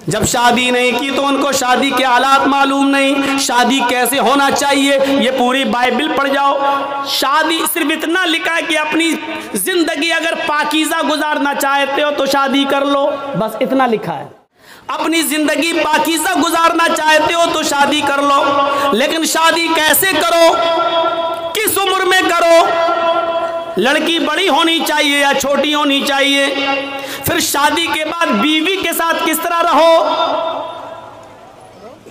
जब शादी नहीं की तो उनको शादी के हालात मालूम नहीं, शादी कैसे होना चाहिए। ये पूरी बाइबल पढ़ जाओ, शादी सिर्फ इतना लिखा है कि अपनी जिंदगी अगर पाकीज़ा गुजारना चाहते हो तो शादी कर लो, बस इतना लिखा है। अपनी जिंदगी पाकीज़ा गुजारना चाहते हो तो शादी कर लो, लेकिन शादी कैसे करो, किस उम्र में करो, लड़की बड़ी होनी चाहिए या छोटी होनी चाहिए, फिर शादी के बाद बीवी के साथ किस तरह रहो,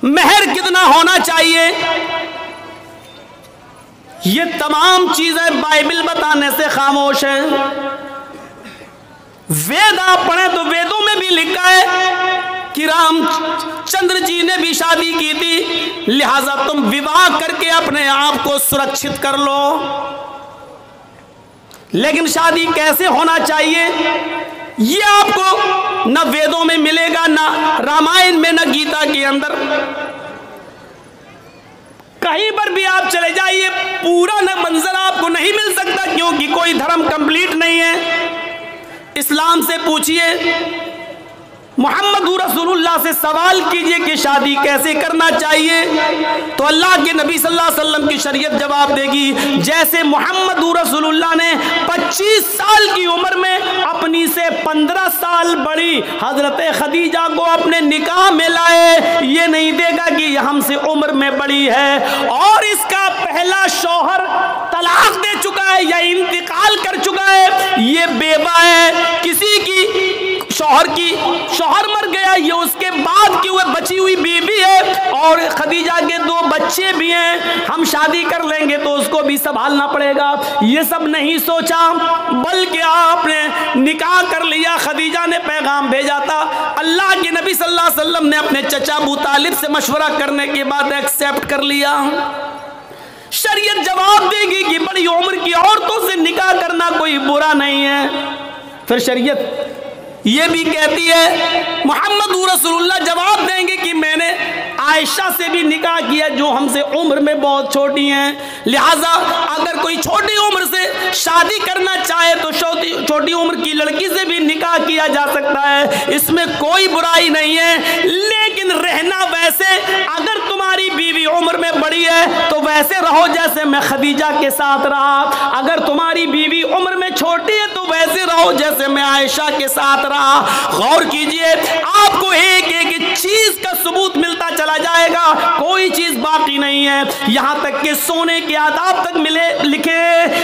मेहर कितना होना चाहिए, ये तमाम चीजें बाइबल बताने से खामोश है। वेद आप पढ़े तो वेदों में भी लिखा है कि रामचंद्र जी ने भी शादी की थी, लिहाजा तुम विवाह करके अपने आप को सुरक्षित कर लो। लेकिन शादी कैसे होना चाहिए ये आपको न वेदों में मिलेगा, ना रामायण में, न गीता के अंदर। कहीं पर भी आप चले जाइए पूरा न मंजर आपको नहीं मिल सकता, क्योंकि कोई धर्म कंप्लीट नहीं है। इस्लाम से पूछिए, मोहम्मद रसूलुल्लाह से सवाल कीजिए कि शादी कैसे करना चाहिए, तो अल्लाह के नबी सल्लल्लाहु अलैहि वसल्लम की शरीयत जवाब देगी। जैसे मोहम्मद रसूलुल्लाह ने 25 साल की उम्र में अपनी से 15 साल बड़ी हजरत खदीजा को अपने निकाह में लाए, ये नहीं देगा कि ये हमसे उम्र में बड़ी है और इसका पहला शौहर तलाक दे चुका है या इंतकाल कर चुका है, ये बेवा है, किसी की शौहर मर गया, ये उसके बाद की वो बची हुई बीवी है और खदीजा के 2 बच्चे भी हैं, हम शादी कर लेंगे तो उसको भी संभालना पड़ेगा। ये सब नहीं सोचा, बल्कि आपने निकाह कर लिया। खदीजा ने पैगाम भेजा था, अल्लाह के नबी सल्लल्लाहु अलैहि वसल्लम ने अपने चचा अबू तालिब से मशवरा करने के बाद एक्सेप्ट कर लिया। शरीयत जवाब देगी कि बड़ी उम्र की औरतों से निकाह करना कोई बुरा नहीं है। फिर शरीयत ये भी कहती है, मोहम्मद रसूलुल्लाह जवाब देंगे कि मैंने आयशा से भी निकाह किया जो हमसे उम्र में बहुत छोटी हैं, लिहाजा अगर कोई छोटी उम्र से शादी करना चाहे तो छोटी उम्र की लड़की से भी निकाह किया जा सकता है, इसमें कोई बुराई नहीं है। लेकिन रहना वैसे, अगर तुम्हारी बीवी उम्र में बड़ी है तो वैसे रहो जैसे मैं खदीजा के साथ रहा, अगर तुम्हारी बीवी उम्र में छोटी है तो वैसे रहो जैसे मैं आयशा के साथ रहा। गौर कीजिए, आपको एक एक चीज का सबूत मिलता चला जाएगा, कोई चीज बाकी नहीं है। यहां तक कि सोने के आदाब तक मिले लिखे,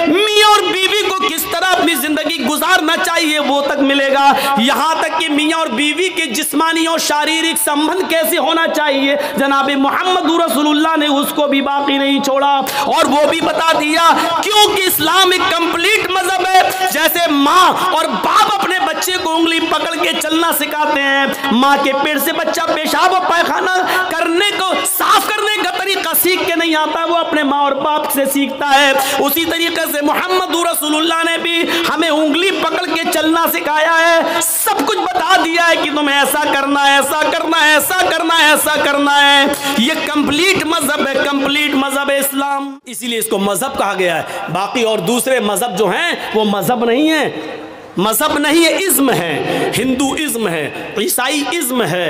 मियां और बीवी को किस तरह अपनी जिंदगी गुजारना चाहिए वो तक मिलेगा। यहां तक कि मियां और बीवी के जिस्मानी और शारीरिक संबंध कैसे होना चाहिए, जनाब मोहम्मद रसूलुल्लाह ने उसको भी बाकी नहीं छोड़ा और वो भी बता दिया, क्योंकि इस्लाम एक कंप्लीट मजहब है। जैसे माँ और बाप अपने बच्चे को उंगली पकड़ के चलना सिखाते हैं, माँ के पेट से बच्चा पेशाब और पैखाना करने को, साफ करने का तरीका सीख के नहीं आता, वो अपने माँ और बाप से सीखता है। उसी तरीके से मोहम्मद रसूलुल्लाह ने भी हमें उंगली पकड़ के चलना सिखाया है, सब कुछ बता दिया है कि तुम्हें ऐसा करना है, ऐसा करना है, ऐसा करना है, ऐसा करना है। ये कंप्लीट मजहब है, कंप्लीट मजहब है इस्लाम, इसीलिए इसको मजहब कहा गया है। बाकी और दूसरे मजहब जो हैं वो मजहब नहीं है, मजहब नहीं है, इज्म है। हिंदू इज्म है, ईसाई इज्म है,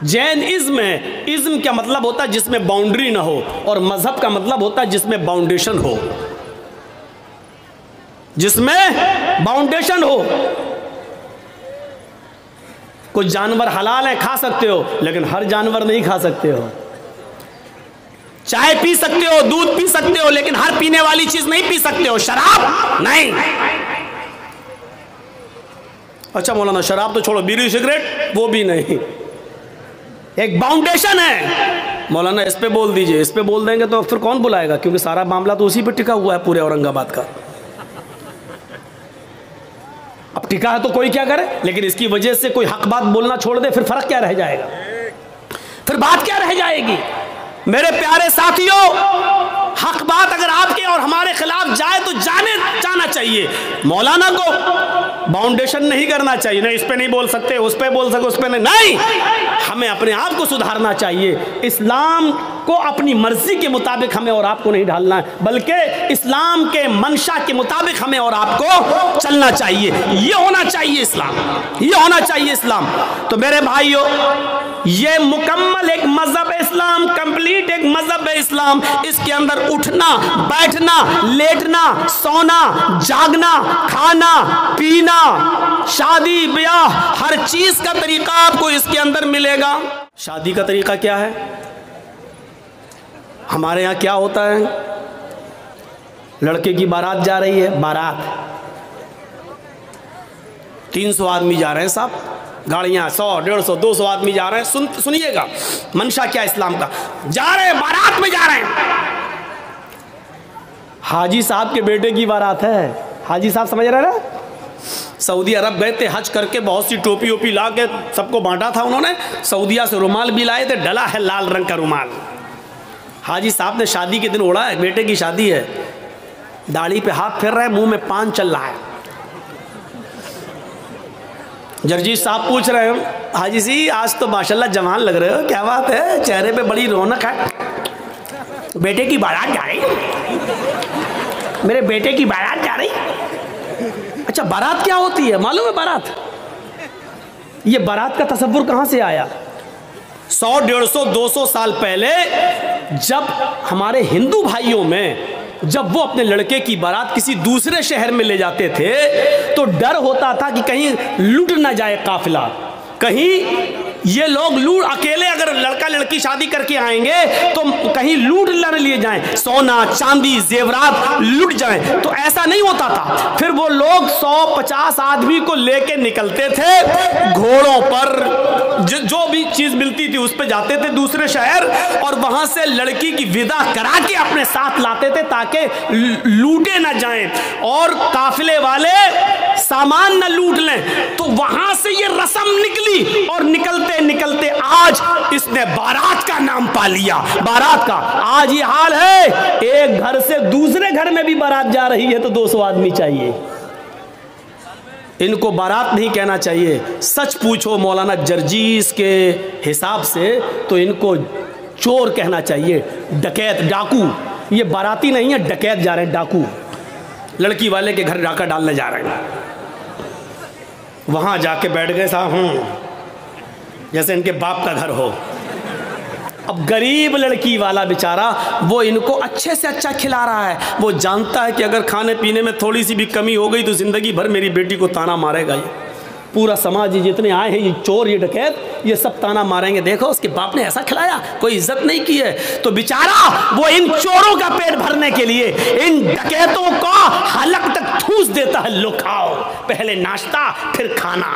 जैन इज्म है। इज्म क्या मतलब होता है? जिसमें बाउंड्री ना हो, और मजहब का मतलब होता है जिसमें बाउंडेशन हो, जिसमें बाउंडेशन हो। कुछ जानवर हलाल है, खा सकते हो, लेकिन हर जानवर नहीं खा सकते हो। चाय पी सकते हो, दूध पी सकते हो, लेकिन हर पीने वाली चीज नहीं पी सकते हो। शराब नहीं। अच्छा मौलाना, शराब तो छोड़ो, बीड़ी सिगरेट वो भी नहीं, एक बाउंडेशन है। मौलाना इस पे बोल दीजिए, इस पे बोल देंगे तो फिर कौन बुलाएगा, क्योंकि सारा मामला तो उसी पे टिका हुआ है, पूरे औरंगाबाद का। अब टिका है तो कोई क्या करे, लेकिन इसकी वजह से कोई हक बात बोलना छोड़ दे, फिर फर्क क्या रह जाएगा, फिर बात क्या रह जाएगी। मेरे प्यारे साथियों, हक बात अगर आपके और हमारे खिलाफ जाए तो जाना चाहिए। मौलाना को बाउंडेशन नहीं करना चाहिए, नहीं इस पे नहीं बोल सकते, उस पे बोल सकते, उस पे नहीं। हमें अपने आप को सुधारना चाहिए। इस्लाम को अपनी मर्जी के मुताबिक हमें और आपको नहीं ढालना है, बल्कि इस्लाम के मंशा के मुताबिक हमें और आपको चलना चाहिए। ये होना चाहिए इस्लाम, ये होना चाहिए इस्लाम। तो मेरे भाइयों, ये मुकम्मल एक मजहब है इस्लाम, कंप्लीट एक मजहब है इस्लाम। इसके अंदर उठना, बैठना, लेटना, सोना, जागना, खाना, पीना, शादी ब्याह, हर चीज का तरीका आपको इसके अंदर मिलेगा। शादी का तरीका क्या है? हमारे यहाँ क्या होता है? लड़के की बारात जा रही है, बारात 300 आदमी जा रहे हैं साहब, गाड़ियां 100, 150, 200 आदमी जा रहे हैं। सुनिएगा मंशा क्या इस्लाम का, जा रहे हैं बारात में, जा रहे हैं। हाजी साहब के बेटे की बारात है। हाजी साहब समझ रहे ना, सऊदी अरब गए थे हज करके, बहुत सी टोपी ओपी ला के सबको बांटा था उन्होंने। सऊदिया से रुमाल भी लाए थे, डला है लाल रंग का रुमाल। हाजी साहब ने शादी के दिन ओढ़ा है, बेटे की शादी है, दाढ़ी पे हाथ फेर रहे हैं, मुंह में पान चल रहा है। जर्जीश साहब पूछ रहे हैं, हाजी जी आज तो माशाल्लाह जवान लग रहे हो, क्या बात है, चेहरे पे बड़ी रौनक है। बेटे की बारात जा रही, मेरे बेटे की बारात जा रही। अच्छा, बारात क्या होती है मालूम है? बारात, ये बारात का तसव्वुर कहां से आया? 100, 150, 200 साल पहले जब हमारे हिंदू भाइयों में, जब वो अपने लड़के की बारात किसी दूसरे शहर में ले जाते थे तो डर होता था कि कहीं लूट ना जाए काफिला, कहीं ये लोग लूट, अकेले अगर लड़का लड़की शादी करके आएंगे तो कहीं लूट न लिए जाएं, सोना चांदी जेवरात लूट जाएं। तो ऐसा नहीं होता था। फिर वो लोग 100-50 आदमी को लेके निकलते थे घोड़ों पर, जो भी चीज मिलती थी उस पे जाते थे दूसरे शहर, और वहां से लड़की की विदा करा के अपने साथ लाते थे ताकि लूटे ना जाएं और काफिले वाले सामान न लूट लें। तो वहां से ये रस्म निकली और निकलते निकलते आज इसने बारात का नाम पा लिया। बारात का आज ये हाल है, एक घर से दूसरे घर में भी बारात जा रही है तो 200 आदमी चाहिए। इनको बारात नहीं कहना चाहिए। सच पूछो मौलाना जर्जीस के हिसाब से तो इनको चोर कहना चाहिए, डकैत, डाकू। ये बाराती नहीं है, डकैत जा रहे हैं, डाकू। लड़की वाले के घर डाका डालने जा रहे हैं। वहां जाके बैठ गए साहब, जैसे इनके बाप का घर हो। अब गरीब लड़की वाला बेचारा वो इनको अच्छे से अच्छा खिला रहा है। वो जानता है कि अगर खाने पीने में थोड़ी सी भी कमी हो गई तो जिंदगी भर मेरी बेटी को ताना मारेगा। ये पूरा समाज, ये जितने आए हैं, ये चोर, ये डकैत, ये सब ताना मारेंगे, देखो उसके बाप ने ऐसा खिलाया, कोई इज्जत नहीं की है। तो बेचारा वो इन चोरों का पेट भरने के लिए इन डकैतों को हलक तक ठूस देता है, लो खाओ, पहले नाश्ता फिर खाना,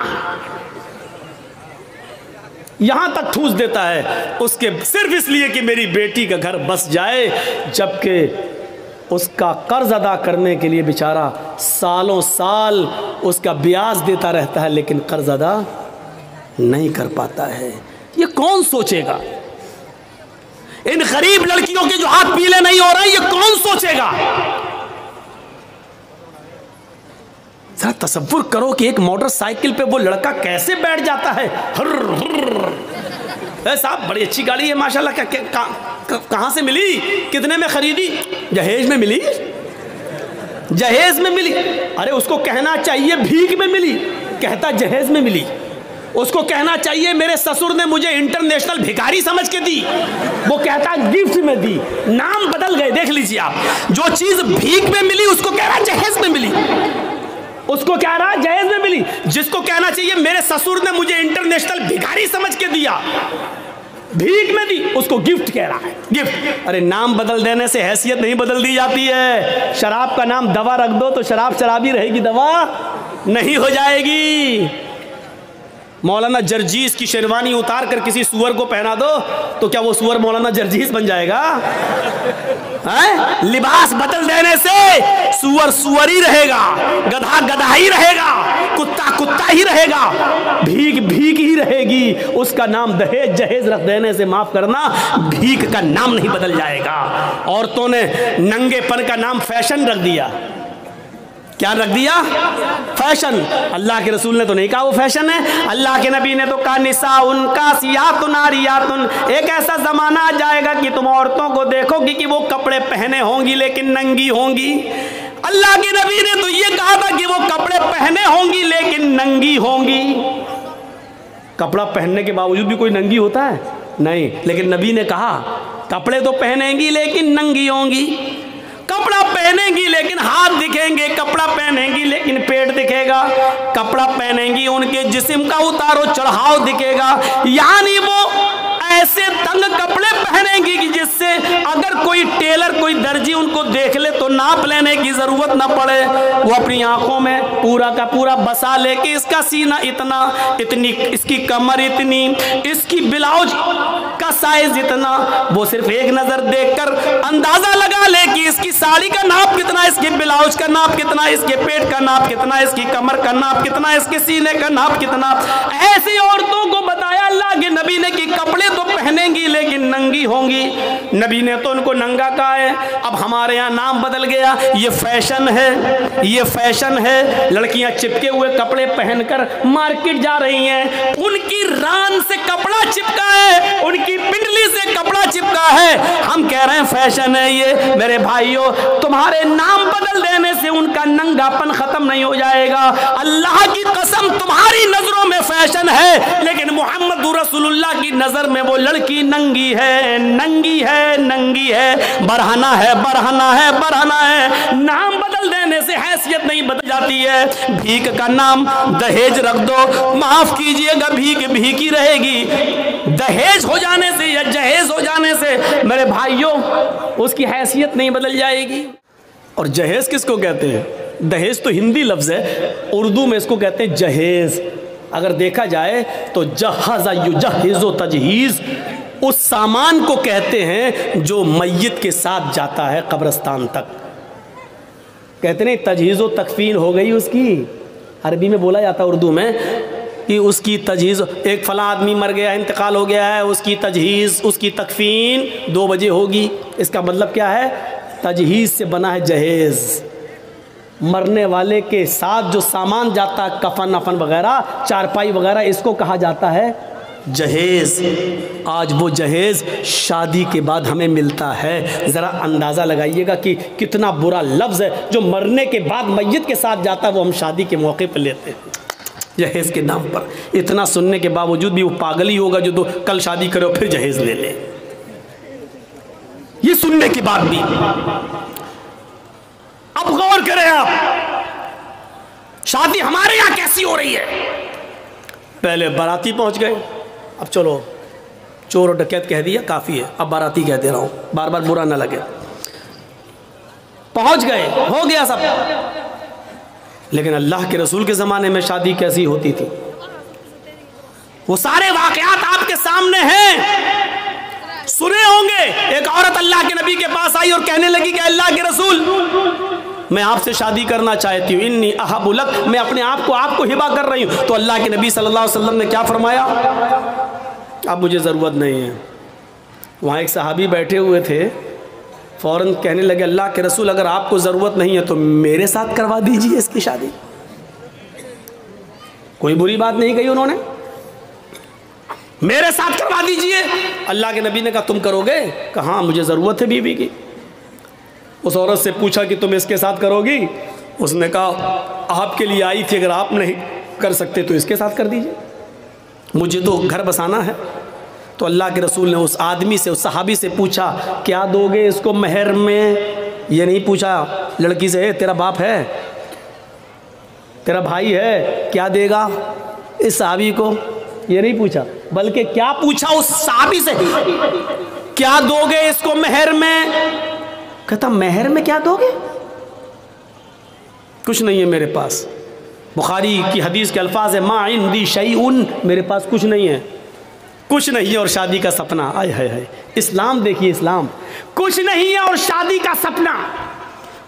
यहां तक ठूस देता है उसके, सिर्फ इसलिए कि मेरी बेटी का घर बस जाए। जबकि उसका कर्ज अदा करने के लिए बेचारा सालों साल उसका ब्याज देता रहता है, लेकिन कर्ज अदा नहीं कर पाता है। ये कौन सोचेगा? इन गरीब लड़कियों के जो हाथ पीले नहीं हो रहे, ये कौन सोचेगा? जरा तसव्वुर करो कि एक मोटरसाइकिल पे वो लड़का कैसे बैठ जाता है। साहब बड़ी अच्छी गाड़ी है माशाल्लाह, कहां से मिली, कितने में खरीदी? जहेज में मिली, जहेज में मिली। अरे उसको कहना चाहिए भीख में मिली, कहता जहेज में मिली। उसको कहना चाहिए मेरे ससुर ने मुझे इंटरनेशनल भिखारी समझ के दी, वो कहता गिफ्ट में दी। नाम बदल गए, देख लीजिए आप। जो चीज भीख में मिली उसको कह रहा जहेज में मिली, उसको कह रहा जहेज में मिली। जिसको कहना चाहिए मेरे ससुर ने मुझे इंटरनेशनल भिखारी समझ के दिया, भीख में दी, उसको गिफ्ट कह रहा है, गिफ्ट। अरे नाम बदल देने से हैसियत नहीं बदल दी जाती है। शराब का नाम दवा रख दो तो शराब शराबी रहेगी, दवा नहीं हो जाएगी। मौलाना जर्जीस की शेरवानी उतार कर किसी सुअर को पहना दो तो क्या वो सुअर मौलाना जर्जीस बन जाएगा? लिबास बदल देने से सुअर सुअर ही रहेगा, गधा गधा ही रहेगा, कुत्ता कुत्ता ही रहेगा, भीख भीख ही रहेगी। उसका नाम दहेज जहेज रख देने से, माफ करना, भीख का नाम नहीं बदल जाएगा। औरतों ने नंगेपन का नाम फैशन रख दिया। क्या रख दिया? फैशन। अल्लाह के रसूल ने तो नहीं कहा वो फैशन है। अल्लाह के नबी ने तो कहा निसाउन कासियातुन आरियातुन, एक ऐसा जमाना आ जाएगा कि तुम औरतों को देखोगी कि वो कपड़े पहने होंगी लेकिन नंगी होंगी। अल्लाह के नबी ने तो ये कहा था कि वो कपड़े पहने होंगी लेकिन नंगी होंगी। कपड़ा पहनने के बावजूद भी कोई नंगी होता है? नहीं, लेकिन नबी ने कहा कपड़े तो पहनेंगी लेकिन नंगी होंगी। कपड़ा पहनेंगी लेकिन हाथ दिखेंगे, कपड़ा पहनेंगी लेकिन पेट दिखेगा, कपड़ा पहनेंगी उनके जिस्म का उतारो चढ़ाव दिखेगा। यानी वो ऐसे तंग कपड़े पहनेंगी कि जिससे अगर कोई टेलर कोई दर्जी उनको देख ले तो नाप लेने की जरूरत ना पड़े। वो अपनी आंखों में पूरा का पूरा बसा लेके इसका सीना इतना, इतनी इसकी कमर इतनी, इसकी ब्लाउज का साइज इतना, वो सिर्फ एक नजर देखकर अंदाजा लगा ले कि इसकी साड़ी का नाप कितना, इसके ब्लाउज का नाप कितना, इसके पेट का नाप कितना, इसकी कमर का नाप कितना, इसके सीने का नाप कितना। ऐसी औरतों को बताया अल्लाह के नबी ने कि कपड़े तो पहनेंगी लेकिन नंगी होंगी। नबी ने तो उनको नंगा कहा है। अब हमारे यहाँ नाम बदल गया, ये फैशन है, ये फैशन है। लड़कियां चिपके हुए कपड़े पहनकर मार्केट जा रही हैं, उनकी रान से कपड़ा चिपका है, उनकी पिंडली से कपड़ा चिपका है। हम कह रहे हैं फैशन है ये। मेरे भाइयों, तुम्हारे नाम बदल देने से उनका नंगापन खत्म नहीं हो जाएगा। अल्लाह की कसम तुम्हारी नजरों में फैशन है, लेकिन मोहम्मद रसूलुल्लाह की नजर में वो लड़की नंगी है, नंगी है, नंगी है, बरहना है, बरहना है, बरहना है। नाम बदल देने से हैसियत नहीं बदल जाती है। भीख का नाम दहेज रख दो, माफ कीजिएगा भीख भीख ही रहेगी। दहेज हो जाने से या जहेज हो जाने से मेरे भाइयों उसकी हैसियत नहीं बदल जाएगी। और जहेज किसको कहते हैं? दहेज तो हिंदी लफ्ज है, उर्दू में इसको कहते हैं जहेज। अगर देखा जाए तो जहाज़ा युजहिज़ु तजहीज़ उस सामान को कहते हैं जो मय्यत के साथ जाता है कब्रिस्तान तक। कहते नहीं तजहीज़ व तकफीन हो गई उसकी, अरबी में बोला जाता है उर्दू में कि उसकी तजहीज़, एक फला आदमी मर गया, इंतकाल हो गया है, उसकी तजहीज़ उसकी तकफीन 2 बजे होगी। इसका मतलब क्या है? तजहीज़ से बना है जहेज़। मरने वाले के साथ जो सामान जाता है, कफन अफन वगैरह, चारपाई वगैरह, इसको कहा जाता है जहेज़। आज वो जहेज़ शादी के बाद हमें मिलता है। ज़रा अंदाज़ा लगाइएगा कि कितना बुरा लफ्ज़ है जो मरने के बाद मय्यत के साथ जाता है, वो हम शादी के मौके पर लेते हैं जहेज़ के नाम पर। इतना सुनने के बावजूद भी वो पागल ही होगा जो तो कल शादी करे और फिर जहेज़ ले ले। ये सुनने के बाद भी अब गौर करें आप, शादी हमारे यहां कैसी हो रही है। पहले बाराती पहुंच गए, अब चलो चोर और डकैत कह दिया काफी है, अब बाराती कह दे रहा हूं, बार बार बुरा ना लगे। पहुंच गए, हो गया सब। लेकिन अल्लाह के रसूल के ज़माने में शादी कैसी होती थी, वो सारे वाक़यात आपके सामने हैं, सुने होंगे। एक औरत अल्लाह के नबी के पास आई और कहने लगी कि अल्लाह के रसूल मैं आपसे शादी करना चाहती हूँ, इन्नी अहबुलक, मैं अपने आप को आपको हिबा कर रही हूँ। तो अल्लाह के नबी सल्लल्लाहु अलैहि वसल्लम ने क्या फरमाया? अब मुझे ज़रूरत नहीं है। वहाँ एक सहाबी बैठे हुए थे, फ़ौरन कहने लगे अल्लाह के रसूल अगर आपको ज़रूरत नहीं है तो मेरे साथ करवा दीजिए इसकी शादी। कोई बुरी बात नहीं कही उन्होंने, मेरे साथ करवा दीजिए। अल्लाह के नबी ने कहा तुम करोगे? कहा हाँ मुझे ज़रूरत है बीवी की। उस औरत से पूछा कि तुम इसके साथ करोगी? उसने कहा आपके लिए आई थी, अगर आप नहीं कर सकते तो इसके साथ कर दीजिए, मुझे तो घर बसाना है। तो अल्लाह के रसूल ने उस आदमी से, उस सहाबी से पूछा क्या दोगे इसको महर में? ये नहीं पूछा लड़की से तेरा बाप है, तेरा भाई है, क्या देगा इस सहाबी को, ये नहीं पूछा, बल्कि क्या पूछा उस सहाबी से, क्या दोगे इसको महर में? कहता महर में क्या दोगे? कुछ नहीं है मेरे पास। बुखारी की हदीस के अल्फाज है मा इंदी शैउन, मेरे पास कुछ नहीं है, कुछ नहीं है और शादी का सपना। आय हाय हाय, इस्लाम देखिए, इस्लाम कुछ नहीं है और शादी का सपना,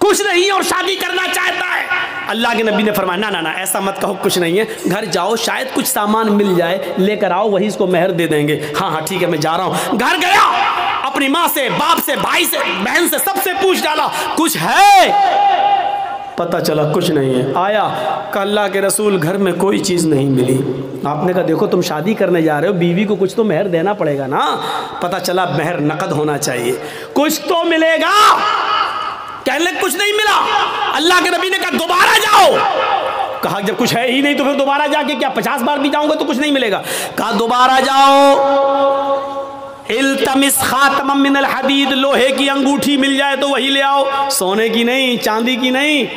कुछ नहीं है और शादी करना चाहता है। अल्लाह के नबी ने फरमाया ना ना ना, ऐसा मत कहो, कुछ नहीं है, घर जाओ शायद कुछ सामान मिल जाए, लेकर आओ, वही इसको महर दे देंगे। हाँ हाँ ठीक है मैं जा रहा हूँ। घर गया, अपनी माँ से, बाप से, भाई से, बहन से, सबसे पूछ डाला कुछ है? पता चला कुछ नहीं है। आया कि अल्लाह के रसूल घर में कोई चीज़ नहीं मिली। आपने कहा देखो तुम शादी करने जा रहे हो, बीवी को कुछ तो मेहर देना पड़ेगा ना। पता चला मेहर नकद होना चाहिए, कुछ तो मिलेगा। कहने लगे कुछ नहीं मिला। अल्लाह के नबी ने कहा दोबारा जाओ। कहा जब कुछ है ही नहीं तो फिर दोबारा जाके क्या 50 बार भी जाऊंगा तो कुछ नहीं मिलेगा। कहा दोबारा जाओ, इल्तमिस खातमम मिनल हदीद, लोहे की अंगूठी मिल जाए तो वही ले आओ, सोने की नहीं, चांदी की नहीं,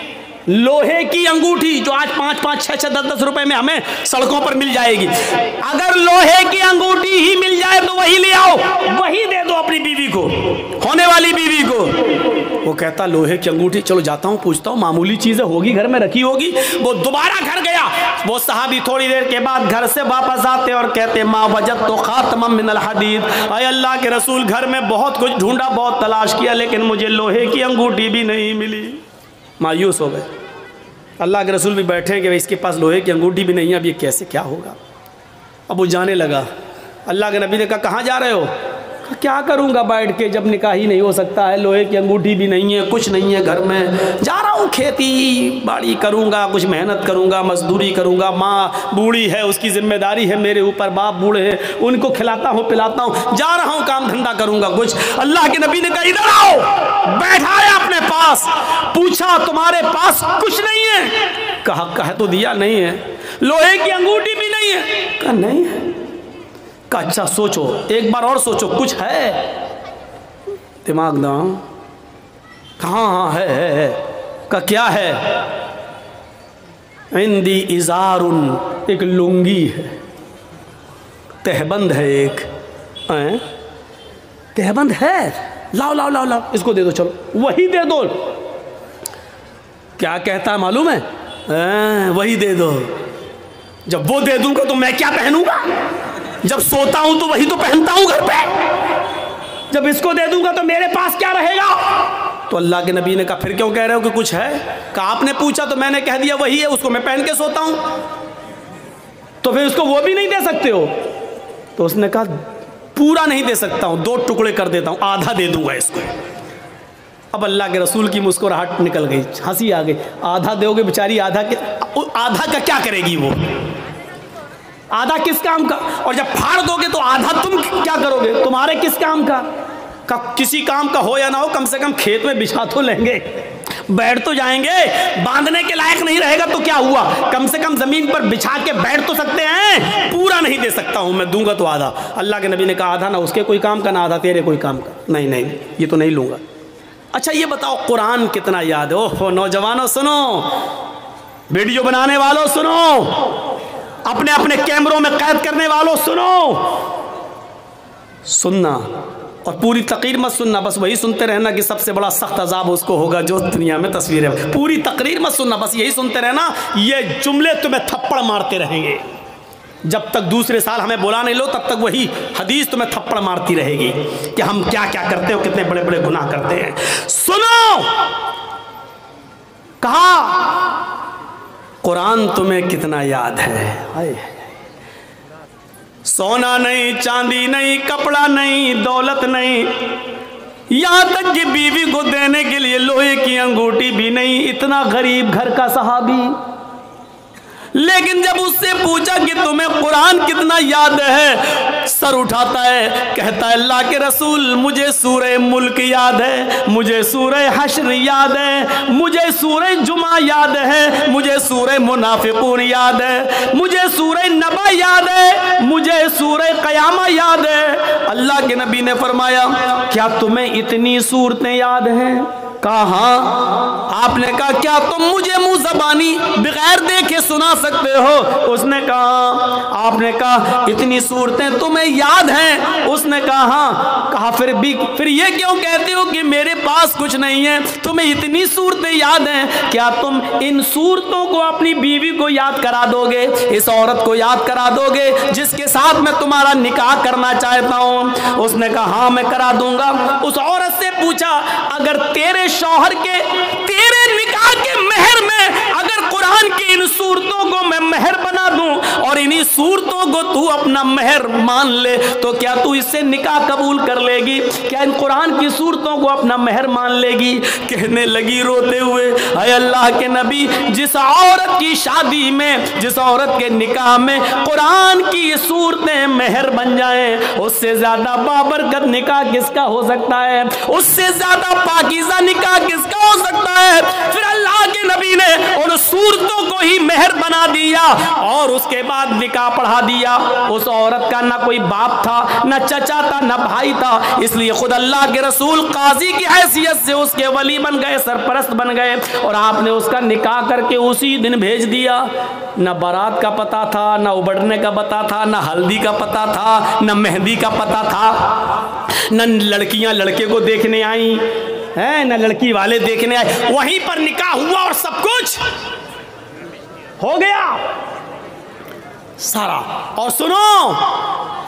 लोहे की अंगूठी जो आज 5-5, 6-6, 10-10 रुपए में हमें सड़कों पर मिल जाएगी। अगर लोहे की अंगूठी ही मिल जाए तो वही ले आओ, वही दे दो अपनी बीवी को, होने वाली बीवी को। वो कहता लोहे की अंगूठी, चलो जाता हूँ पूछता हूँ, मामूली चीज़ें होगी घर में रखी होगी। वो दोबारा घर गया। वो सहाबी थोड़ी देर के बाद घर से वापस आते और कहते माँ वजद तो खातमम मिनल हदीद, अय अल्लाह के रसूल घर में बहुत कुछ ढूंढा, बहुत तलाश किया, लेकिन मुझे लोहे की अंगूठी भी नहीं मिली। मायूस हो गए। अल्लाह के रसूल भी बैठे कि इसके पास लोहे की अंगूठी भी नहीं है, अब ये कैसे क्या होगा। अब वो जाने लगा। अल्लाह के नबी ने कहा कहाँ जा रहे हो। क्या करूँगा बैठ के, जब निकाह ही नहीं हो सकता है, लोहे की अंगूठी भी नहीं है, कुछ नहीं है घर में, जा रहा हूँ खेती बाड़ी करूँगा, कुछ मेहनत करूँगा, मजदूरी करूँगा, माँ बूढ़ी है उसकी जिम्मेदारी है मेरे ऊपर, बाप बूढ़े हैं उनको खिलाता हूँ पिलाता हूँ, जा रहा हूँ काम धंधा करूँगा कुछ। अल्लाह के नबी ने कहा इधर आओ, बैठाया अपने पास, पूछा तुम्हारे पास कुछ नहीं है। कहा तो दिया नहीं है, लोहे की अंगूठी भी नहीं है। कहा नहीं है। का अच्छा सोचो, एक बार और सोचो, कुछ है दिमाग ना। कहाँ हाँ है। का क्या है। इंदी इजारुन, एक लुंगी है, तहबंद है, एक तहबंद है, लाओ लाओ लाओ लाओ, इसको दे दो, चलो वही दे दो। क्या कहता है मालूम है, वही दे दो। जब वो दे दूंगा तो मैं क्या पहनूंगा, जब सोता हूं तो वही तो पहनता हूं घर पे, जब इसको दे दूंगा तो मेरे पास क्या रहेगा। तो अल्लाह के नबी ने कहा फिर क्यों कह रहे हो कि कुछ है। कहा आपने पूछा तो मैंने कह दिया वही है, उसको मैं पहन के सोता हूं, तो फिर उसको वो भी नहीं दे सकते हो। तो उसने कहा पूरा नहीं दे सकता हूं, 2 टुकड़े कर देता हूं, आधा दे दूंगा इसको। अब अल्लाह के रसूल की मुस्कुराहट निकल गई, हंसी आ गई। आधा दोगे बेचारी, आधा का क्या करेगी वो, आधा किस काम का। और जब फाड़ दोगे तो आधा तुम क्या करोगे, तुम्हारे किस काम का। किसी काम का हो या ना हो, कम से कम खेत में बिछा तो लेंगे, बैठ तो जाएंगे। बांधने के लायक नहीं रहेगा तो क्या हुआ, कम से कम जमीन पर बिछा के बैठ तो सकते हैं। पूरा नहीं दे सकता हूं मैं, दूंगा तो आधा। अल्लाह के नबी ने कहा आधा ना उसके कोई काम का, ना आधा तेरे कोई काम का। नहीं नहीं, ये तो नहीं लूंगा। अच्छा ये बताओ कुरान कितना याद है। ओहो नौजवानों सुनो, वीडियो बनाने वालों सुनो, अपने अपने कैमरों में कैद करने वालों सुनो, सुनना और पूरी तकरीर मत सुनना, बस वही सुनते रहना कि सबसे बड़ा सख्त अजाब उसको होगा जो दुनिया में तस्वीर है। पूरी तकरीर मत सुनना, बस यही सुनते रहना। ये जुमले तुम्हें थप्पड़ मारते रहेंगे जब तक दूसरे साल हमें बुला नहीं लो, तब तक वही हदीस तुम्हें थप्पड़ मारती रहेगी कि हम क्या क्या करते हो, कितने बड़े बड़े गुनाह करते हैं। सुनो, कहा कुरान तुम्हें कितना याद है। सोना नहीं, चांदी नहीं, कपड़ा नहीं, दौलत नहीं, यहां तक कि बीवी को देने के लिए लोहे की अंगूठी भी नहीं। इतना गरीब घर का सहाबी, लेकिन जब उससे पूछा कि तुम्हें कुरान कितना याद है, सर उठाता है, कहता है अल्लाह के रसूल मुझे सूरह मुल्क याद है, मुझे सूरह हश्र याद है, मुझे सूरह जुमा याद है, मुझे सूरह मुनाफिकून याद है, मुझे सूरह नबा याद है, मुझे सूरह क़यामा याद है। अल्लाह के नबी ने फरमाया क्या तुम्हें इतनी सूरतें याद हैं। कहा हाँ। आपने कहा क्या तुम मुझे मुंह ज़बानी बगैर देखे सुना सकते हो। उसने कहा। आपने कहा इतनी सूरतें तुम्हें याद हैं। उसने कहा हाँ। कहा फिर ये क्यों कहते हो कि मेरे पास कुछ नहीं है, तुम्हें इतनी सूरतें याद हैं, क्या तुम इन सूरतों को अपनी बीवी को याद करा दोगे, इस औरत को याद करा दोगे जिसके साथ मैं तुम्हारा निकाह करना चाहता हूँ। उसने कहा हाँ मैं करा दूंगा। उस औरत से पूछा अगर तेरे शौहर के तेरे निकाह के मेहर में अगर कुरान कुरान की इन सूरतों को मैं मेहर बना दूं और इन्हीं सूरतों को तू अपना मेहर मान ले, तो क्या तू इससे निकाह कबूल कर लेगी? क्या इन कुरान की सूरतों को अपना मेहर मान लेगी? कहने लगी रोते हुए, अय अल्लाह के नबी, जिस औरत की शादी में, जिस औरत के निकाह में कुरान की सूरतें मेहर बन जाएं, उससे ज्यादा बाबरकत निकाह किसका हो सकता है? उससे ज्यादा पाकीज़ा निकाह किसका हो सकता है? फिर अल्लाह के नबी ने उन सूरतों को ही मेहर बना दिया और उसके बाद निकाह पढ़ा दिया। उस औरत का ना कोई बाप था, ना चचा था, ना भाई था, इसलिए खुद अल्लाह के रसूल काजी की हैसियत से उसके वली बन गए, सरपरस्त बन गए और आपने उसका निकाह करके उसी दिन भेज दिया। ना बारात का पता था, ना उबड़ने का पता था, ना हल्दी का पता था, ना मेहंदी का पता था, ना लड़कियां लड़के को देखने आई हैं, ना लड़की वाले देखने आए, वहीं पर निकाह हुआ और सब कुछ हो गया सारा। और सुनो,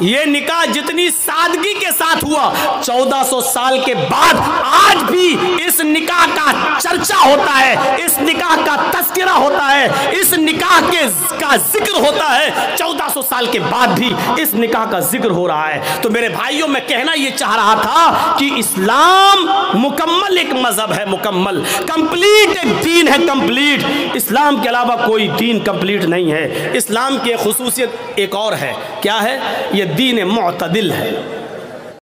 ये निकाह जितनी सादगी के साथ हुआ, 1400 साल के बाद आज भी इस निकाह का चर्चा होता है, इस निकाह का तस्करा होता है, इस निकाह का जिक्र होता है। 1400 साल के बाद भी इस निकाह का जिक्र हो रहा है। तो मेरे भाइयों, मैं कहना ये चाह रहा था कि इस्लाम मुकम्मल एक मजहब है, मुकम्मल कंप्लीट एक दीन है, कंप्लीट। इस्लाम के अलावा कोई दीन कंप्लीट नहीं है। इस्लाम के खुसूसियत एक और है, क्या है? ये दीन मुअतदिल है।